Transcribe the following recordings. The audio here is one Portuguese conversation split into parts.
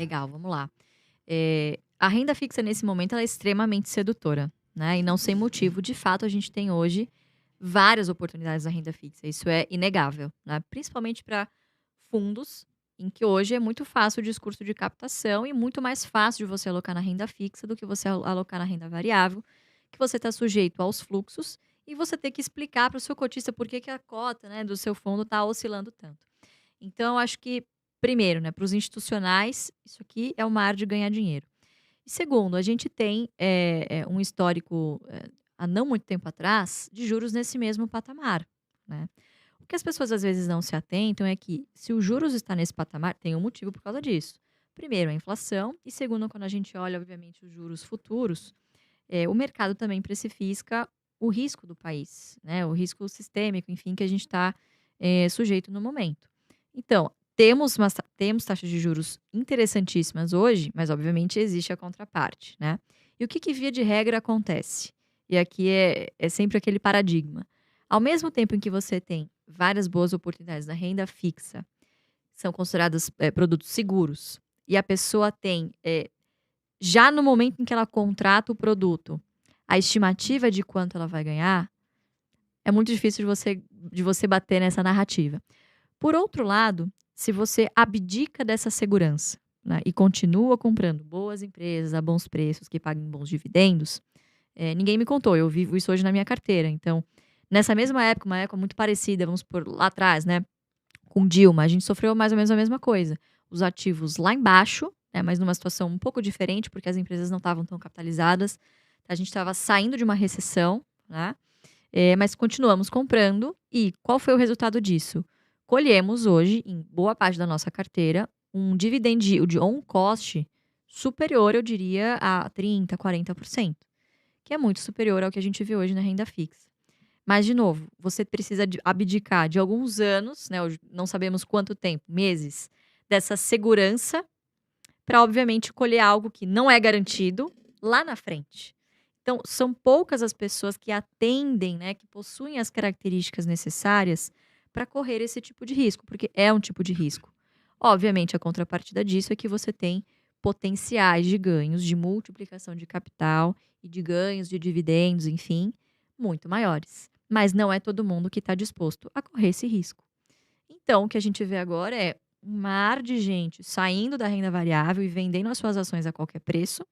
Legal, vamos lá. A renda fixa nesse momento ela é extremamente sedutora, né, e não sem motivo. De fato, a gente tem hoje várias oportunidades na renda fixa, isso é inegável, né, principalmente para fundos, em que hoje é muito fácil o discurso de captação e muito mais fácil de você alocar na renda fixa do que você alocar na renda variável, que você está sujeito aos fluxos e você ter que explicar para o seu cotista por que que a cota, né, do seu fundo está oscilando tanto. Então, eu acho que, primeiro, né, para os institucionais, isso aqui é o mar de ganhar dinheiro. E segundo, a gente tem um histórico, há não muito tempo atrás, de juros nesse mesmo patamar, né. O que as pessoas às vezes não se atentam é que, se os juros está nesse patamar, tem um motivo por causa disso. Primeiro, a inflação e segundo, quando a gente olha, obviamente, os juros futuros, o mercado também precifica o risco do país, né, o risco sistêmico, enfim, que a gente está, sujeito no momento. Então, temos taxas de juros interessantíssimas hoje, mas obviamente existe a contraparte, né. E o que que via de regra acontece? E aqui é sempre aquele paradigma. Ao mesmo tempo em que você tem várias boas oportunidades na renda fixa, são consideradas, produtos seguros, e a pessoa tem, já no momento em que ela contrata o produto, a estimativa de quanto ela vai ganhar, é muito difícil de você bater nessa narrativa. Por outro lado, se você abdica dessa segurança, né, e continua comprando boas empresas a bons preços, que paguem bons dividendos, ninguém me contou, eu vivo isso hoje na minha carteira. Então, nessa mesma época, uma época muito parecida, vamos por lá atrás, né, com Dilma, a gente sofreu mais ou menos a mesma coisa. Os ativos lá embaixo, né, mas numa situação um pouco diferente, porque as empresas não estavam tão capitalizadas. A gente estava saindo de uma recessão, né, mas continuamos comprando. E qual foi o resultado disso? Colhemos hoje, em boa parte da nossa carteira, um dividend yield on cost superior, eu diria, a 30, 40%, que é muito superior ao que a gente vê hoje na renda fixa. Mas, de novo, você precisa abdicar de alguns anos, né, hoje não sabemos quanto tempo, meses, dessa segurança, para obviamente colher algo que não é garantido lá na frente. Então, são poucas as pessoas que atendem, né, que possuem as características necessárias para correr esse tipo de risco, porque é um tipo de risco. Obviamente, a contrapartida disso é que você tem potenciais de ganhos, de multiplicação de capital e de ganhos de dividendos, enfim, muito maiores. Mas não é todo mundo que está disposto a correr esse risco. Então, o que a gente vê agora é um mar de gente saindo da renda variável e vendendo as suas ações a qualquer preço,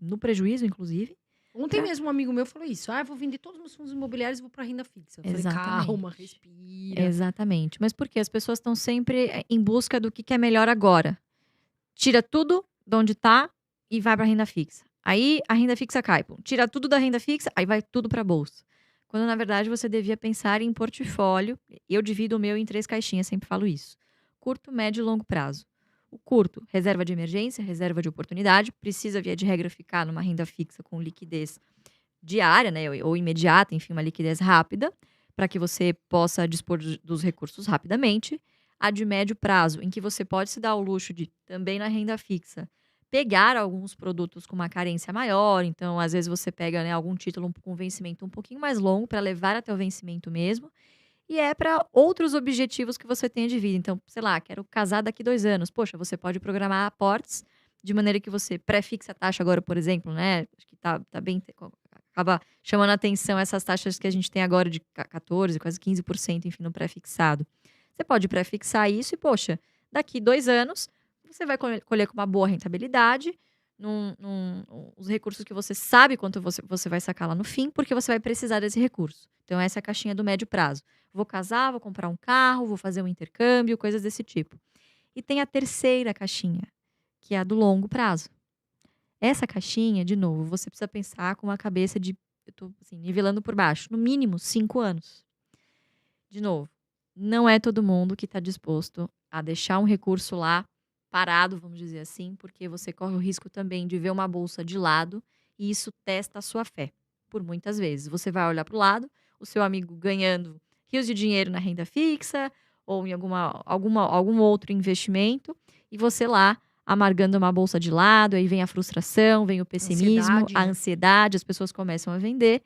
no prejuízo, inclusive. Ontem Pra mesmo um amigo meu falou isso: "Ah, eu vou vender todos os meus fundos imobiliários e vou pra renda fixa". Eu falei: "Calma, Exatamente. respira". Exatamente. Mas por quê? As pessoas estão sempre, em busca do que é melhor agora. Tira tudo de onde tá e vai pra renda fixa. Aí a renda fixa cai, pum, tira tudo da renda fixa, aí vai tudo pra bolsa. Quando na verdade você devia pensar em portfólio. Eu divido o meu em 3 caixinhas, sempre falo isso: curto, médio e longo prazo. O curto, reserva de emergência, reserva de oportunidade, precisa via de regra ficar numa renda fixa com liquidez diária, né, ou imediata, enfim, uma liquidez rápida, para que você possa dispor dos recursos rapidamente. A de médio prazo, em que você pode se dar o luxo de, também na renda fixa, pegar alguns produtos com uma carência maior. Então, às vezes, você pega, né, algum título com vencimento um pouquinho mais longo para levar até o vencimento mesmo. E é para outros objetivos que você tenha de vida. Então, sei lá, quero casar daqui 2 anos. Poxa, você pode programar aportes de maneira que você pré-fixa a taxa agora, por exemplo, né, acho que tá bem, acaba chamando a atenção essas taxas que a gente tem agora de 14, quase 15%, enfim, no pré-fixado. Você pode pré-fixar isso e, poxa, daqui 2 anos você vai colher com uma boa rentabilidade, os recursos que você sabe quanto você vai sacar lá no fim, porque você vai precisar desse recurso. Então essa é a caixinha do médio prazo. Vou casar, vou comprar um carro, vou fazer um intercâmbio, coisas desse tipo. E tem a terceira caixinha, que é a do longo prazo. Essa caixinha, de novo, você precisa pensar com uma cabeça de, eu tô assim, nivelando por baixo, no mínimo 5 anos. De novo, não é todo mundo que está disposto a deixar um recurso lá parado, vamos dizer assim, porque você corre o risco também de ver uma bolsa de lado e isso testa a sua fé. Por muitas vezes. Você vai olhar para o lado, o seu amigo ganhando rios de dinheiro na renda fixa ou em algum outro investimento, e você lá amargando uma bolsa de lado. Aí vem a frustração, vem o pessimismo, Ansiedade, a né. ansiedade, as pessoas começam a vender.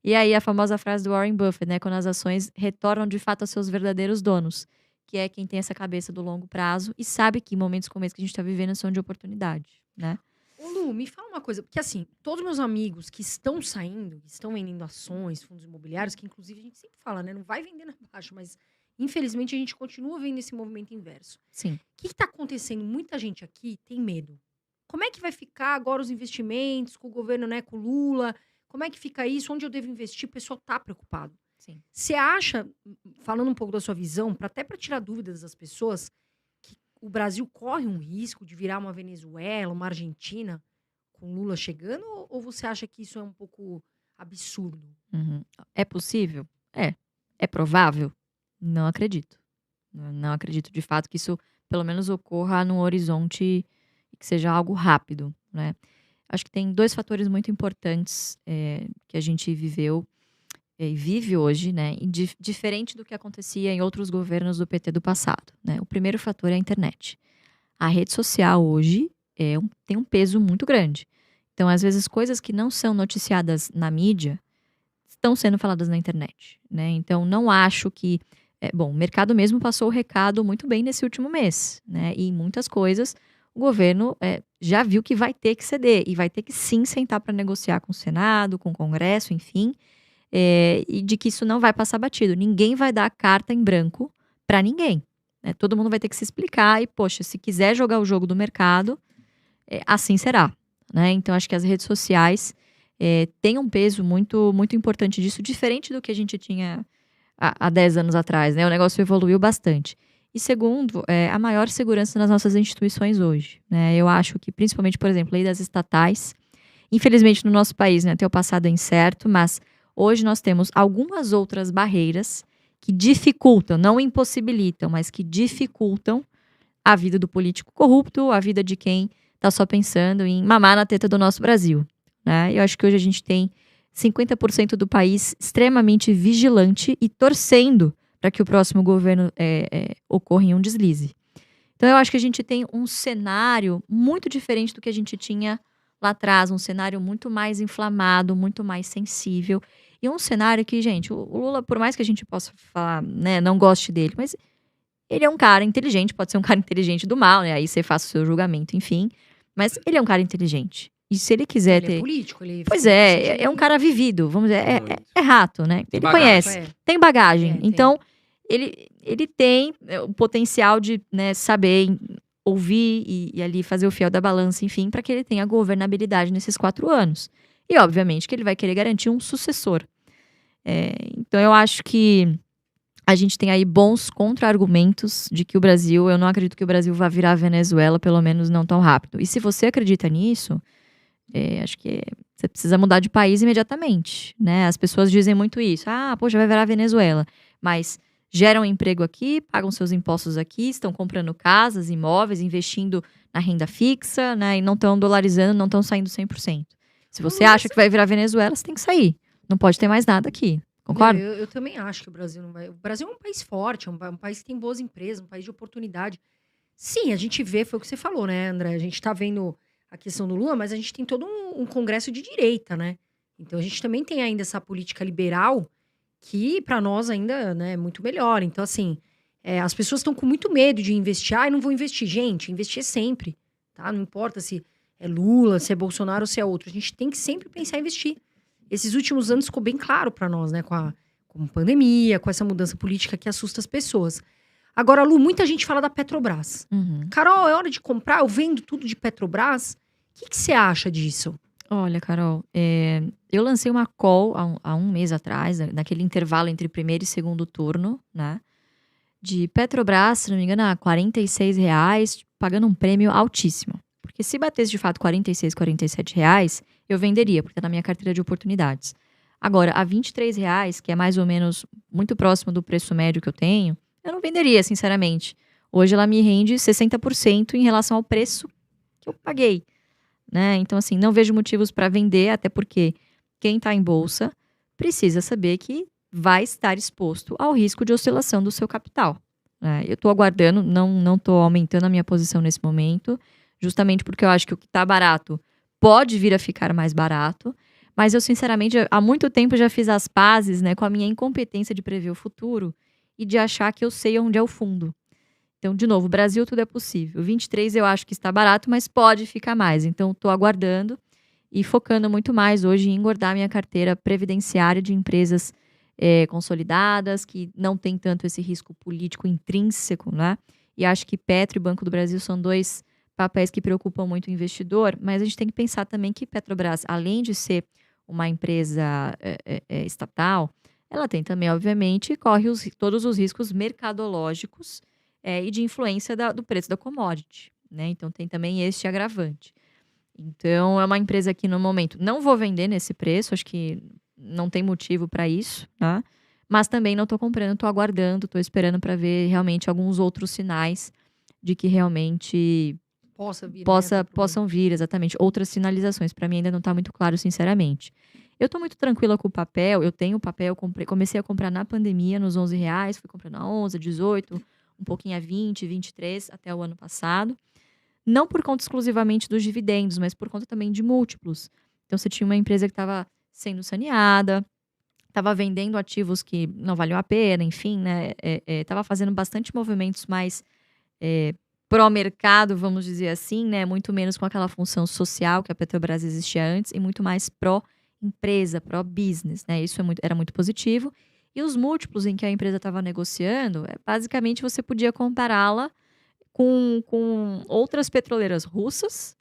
E aí a famosa frase do Warren Buffett, né, quando as ações retornam de fato aos seus verdadeiros donos, que é quem tem essa cabeça do longo prazo e sabe que momentos como esse que a gente está vivendo são de oportunidade, né? Ô Lu, me fala uma coisa, porque assim, todos meus amigos que estão saindo, que estão vendendo ações, fundos imobiliários, que inclusive a gente sempre fala, né? Não vai vendendo abaixo, mas infelizmente a gente continua vendo esse movimento inverso. Sim. O que está acontecendo? Muita gente aqui tem medo. Como é que vai ficar agora os investimentos com o governo, né, com o Lula? Como é que fica isso? Onde eu devo investir? O pessoal está preocupado. Sim. Você acha, falando um pouco da sua visão, até para tirar dúvidas das pessoas, que o Brasil corre um risco de virar uma Venezuela, uma Argentina, com Lula chegando? Ou você acha que isso é um pouco absurdo? Uhum. É possível? É provável? Não acredito. Não acredito de fato que isso, pelo menos, ocorra num horizonte que seja algo rápido, né? Acho que tem 2 fatores muito importantes que a gente viveu e vive hoje, né? E diferente do que acontecia em outros governos do PT do passado, né? O primeiro fator é a internet. A rede social hoje tem um peso muito grande. Então, às vezes, coisas que não são noticiadas na mídia estão sendo faladas na internet, né? Então, não acho que... Bom, o mercado mesmo passou o recado muito bem nesse último mês, né? E em muitas coisas, o governo já viu que vai ter que ceder. E vai ter que, sim, sentar para negociar com o Senado, com o Congresso, enfim. E de que isso não vai passar batido. Ninguém vai dar carta em branco para ninguém, né? Todo mundo vai ter que se explicar. E, poxa, se quiser jogar o jogo do mercado, assim será, né? Então, acho que as redes sociais têm um peso muito, muito importante disso, diferente do que a gente tinha há 10 anos atrás, né? O negócio evoluiu bastante. E segundo, a maior segurança nas nossas instituições hoje, né? Eu acho que, principalmente, por exemplo, lei das estatais, infelizmente no nosso país, né, tem o passado incerto, mas hoje nós temos algumas outras barreiras que dificultam, não impossibilitam, mas que dificultam a vida do político corrupto, a vida de quem está só pensando em mamar na teta do nosso Brasil, né? Eu acho que hoje a gente tem 50% do país extremamente vigilante e torcendo para que o próximo governo ocorra em um deslize. Então, eu acho que a gente tem um cenário muito diferente do que a gente tinha lá atrás, um cenário muito mais inflamado, muito mais sensível, e um cenário que, gente, o Lula, por mais que a gente possa falar, né, não goste dele, mas ele é um cara inteligente, pode ser um cara inteligente do mal, né, aí você faz o seu julgamento, enfim, mas ele é um cara inteligente. E se ele quiser Ele ter... é político, ele Pois é um cara vivido, vamos dizer, é rato, né? Ele bagagem. conhece, tem bagagem. Tem. Então, ele tem o potencial de, né, saber ouvir e ali fazer o fiel da balança, enfim, para que ele tenha governabilidade nesses 4 anos. E, obviamente, que ele vai querer garantir um sucessor. Então, eu acho que a gente tem aí bons contra-argumentos de que o Brasil... Eu não acredito que o Brasil vá virar a Venezuela, pelo menos não tão rápido. E se você acredita nisso... acho que você precisa mudar de país imediatamente, né? As pessoas dizem muito isso. Poxa, vai virar a Venezuela. Mas geram emprego aqui, pagam seus impostos aqui, estão comprando casas, imóveis, investindo na renda fixa, né? E não estão dolarizando, não estão saindo 100%. Se você acha que vai virar a Venezuela, você tem que sair. Não pode ter mais nada aqui. Concorda? Eu também acho que o Brasil não vai... O Brasil é um país forte, um país que tem boas empresas, um país de oportunidade. Sim, a gente vê, foi o que você falou, né, André? A gente tá vendo a questão do Lula, mas a gente tem todo um congresso de direita, né? Então a gente também tem ainda essa política liberal que para nós ainda, né, é muito melhor. Então assim, as pessoas estão com muito medo de investir. Não vou investir. Gente, investir sempre, tá? Não importa se é Lula, se é Bolsonaro ou se é outro. A gente tem que sempre pensar em investir. Esses últimos anos ficou bem claro para nós, né? Com a pandemia, com essa mudança política que assusta as pessoas. Agora, Lu, muita gente fala da Petrobras. Uhum. Carol, é hora de comprar? Eu vendo tudo de Petrobras. O que você acha disso? Olha, Carol, eu lancei uma call há um mês atrás, naquele intervalo entre primeiro e segundo turno, né? De Petrobras, se não me engano, a R$46, pagando um prêmio altíssimo. Porque se batesse de fato R$46, R$47, eu venderia, porque tá na minha carteira de oportunidades. Agora, a R$23, que é mais ou menos muito próximo do preço médio que eu tenho, eu não venderia, sinceramente. Hoje ela me rende 60% em relação ao preço que eu paguei, né? Então, assim, não vejo motivos para vender, até porque quem está em bolsa precisa saber que vai estar exposto ao risco de oscilação do seu capital, né? Eu estou aguardando, não estou aumentando a minha posição nesse momento, justamente porque eu acho que o que está barato pode vir a ficar mais barato, mas eu, sinceramente, há muito tempo já fiz as pazes, né, com a minha incompetência de prever o futuro e de achar que eu sei onde é o fundo. Então, de novo, Brasil tudo é possível. 23 eu acho que está barato, mas pode ficar mais. Então, estou aguardando e focando muito mais hoje em engordar minha carteira previdenciária de empresas consolidadas, que não tem tanto esse risco político intrínseco, né? E acho que Petro e Banco do Brasil são dois papéis que preocupam muito o investidor, mas a gente tem que pensar também que Petrobras, além de ser uma empresa estatal, ela tem também, obviamente, corre todos os riscos mercadológicos e de influência do preço da commodity, né? Então tem também este agravante. Então é uma empresa que no momento não vou vender nesse preço, acho que não tem motivo para isso, tá? Mas também não estou comprando, estou aguardando, estou esperando para ver realmente alguns outros sinais de que realmente possam vir, exatamente, outras sinalizações. Para mim ainda não está muito claro, sinceramente. Eu estou muito tranquila com o papel, eu tenho papel, comecei a comprar na pandemia nos R$11, fui comprando a 11, 18, um pouquinho a 20, 23 até o ano passado. Não por conta exclusivamente dos dividendos, mas por conta também de múltiplos. Então, você tinha uma empresa que estava sendo saneada, estava vendendo ativos que não valiam a pena, enfim, né? Estava fazendo bastante movimentos mais pró-mercado, vamos dizer assim, né? Muito menos com aquela função social que a Petrobras existia antes e muito mais pró-empresa, pró-business, né? Isso era muito positivo. E os múltiplos em que a empresa estava negociando, basicamente você podia compará-la com outras petroleiras russas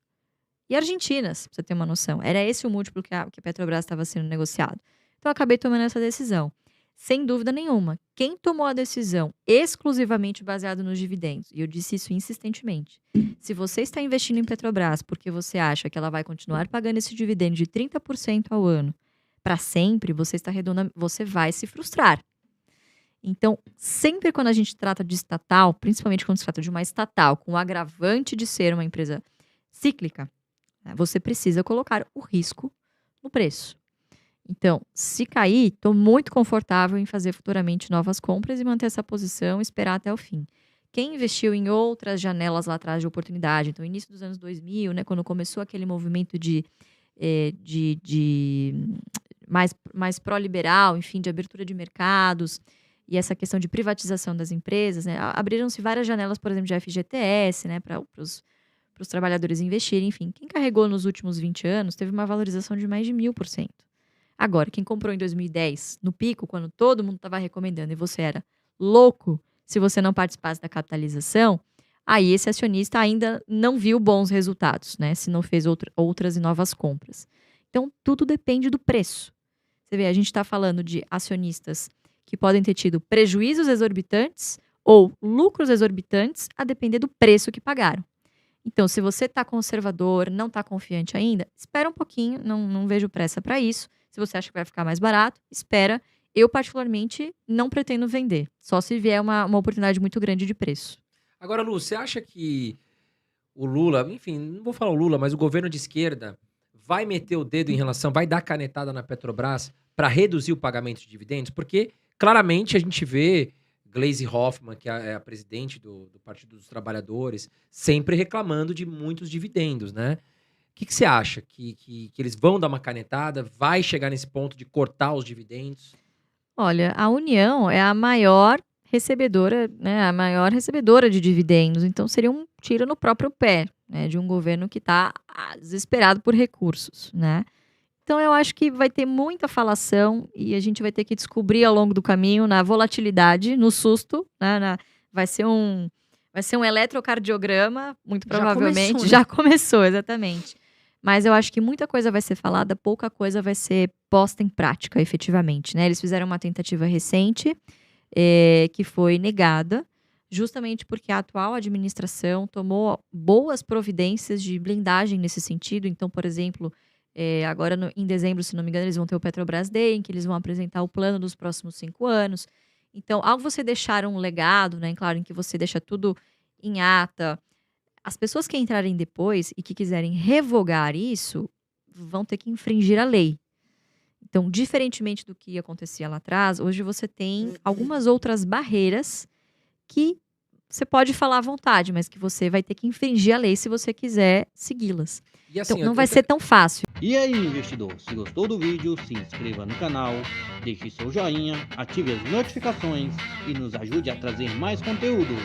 e argentinas, pra você ter uma noção. Era esse o múltiplo que a Petrobras estava sendo negociado. Então, eu acabei tomando essa decisão. Sem dúvida nenhuma, quem tomou a decisão exclusivamente baseado nos dividendos, e eu disse isso insistentemente, se você está investindo em Petrobras porque você acha que ela vai continuar pagando esse dividendo de 30% ao ano para sempre, você vai se frustrar. Então, sempre quando a gente trata de estatal, principalmente quando se trata de uma estatal com o agravante de ser uma empresa cíclica, você precisa colocar o risco no preço. Então, se cair, estou muito confortável em fazer futuramente novas compras e manter essa posição e esperar até o fim. Quem investiu em outras janelas lá atrás de oportunidade, então início dos anos 2000, né, quando começou aquele movimento de mais pró-liberal, enfim, de abertura de mercados, e essa questão de privatização das empresas, né? Abriram-se várias janelas, por exemplo, de FGTS, né? Para os trabalhadores investirem, enfim. Quem carregou nos últimos 20 anos teve uma valorização de mais de 1000%. Agora, quem comprou em 2010, no pico, quando todo mundo estava recomendando e você era louco se você não participasse da capitalização, aí esse acionista ainda não viu bons resultados, né? Se não fez outras e novas compras. Então, tudo depende do preço. Você vê, a gente está falando de acionistas que podem ter tido prejuízos exorbitantes ou lucros exorbitantes a depender do preço que pagaram. Então, se você está conservador, não está confiante ainda, espera um pouquinho, não vejo pressa para isso. Se você acha que vai ficar mais barato, espera. Eu, particularmente, não pretendo vender, só se vier uma oportunidade muito grande de preço. Agora, Lu, você acha que o Lula, enfim, não vou falar o Lula, mas o governo de esquerda vai meter o dedo em relação, vai dar canetada na Petrobras para reduzir o pagamento de dividendos? Porque claramente a gente vê Gleisi Hoffmann, que é a presidente do Partido dos Trabalhadores, sempre reclamando de muitos dividendos, né? O que você acha? Que eles vão dar uma canetada? Vai chegar nesse ponto de cortar os dividendos? Olha, a União é a maior recebedora, né? A maior recebedora de dividendos. Então, seria um tiro no próprio pé, né? De um governo que está desesperado por recursos, né? Então, eu acho que vai ter muita falação e a gente vai ter que descobrir ao longo do caminho, na volatilidade, no susto, né? Vai ser um eletrocardiograma, muito provavelmente. Já começou, exatamente. Mas eu acho que muita coisa vai ser falada, pouca coisa vai ser posta em prática, efetivamente, né? Eles fizeram uma tentativa recente, que foi negada, justamente porque a atual administração tomou boas providências de blindagem nesse sentido. Então, por exemplo, agora em dezembro, se não me engano, eles vão ter o Petrobras Day, em que eles vão apresentar o plano dos próximos 5 anos. Então, ao você deixar um legado, né, claro, em que você deixa tudo em ata, as pessoas que entrarem depois e que quiserem revogar isso, vão ter que infringir a lei. Então, diferentemente do que acontecia lá atrás, hoje você tem algumas outras barreiras que você pode falar à vontade, mas que você vai ter que infringir a lei se você quiser segui-las. E assim, então, não vai ser tão fácil. E aí, investidor, se gostou do vídeo, se inscreva no canal, deixe seu joinha, ative as notificações e nos ajude a trazer mais conteúdos.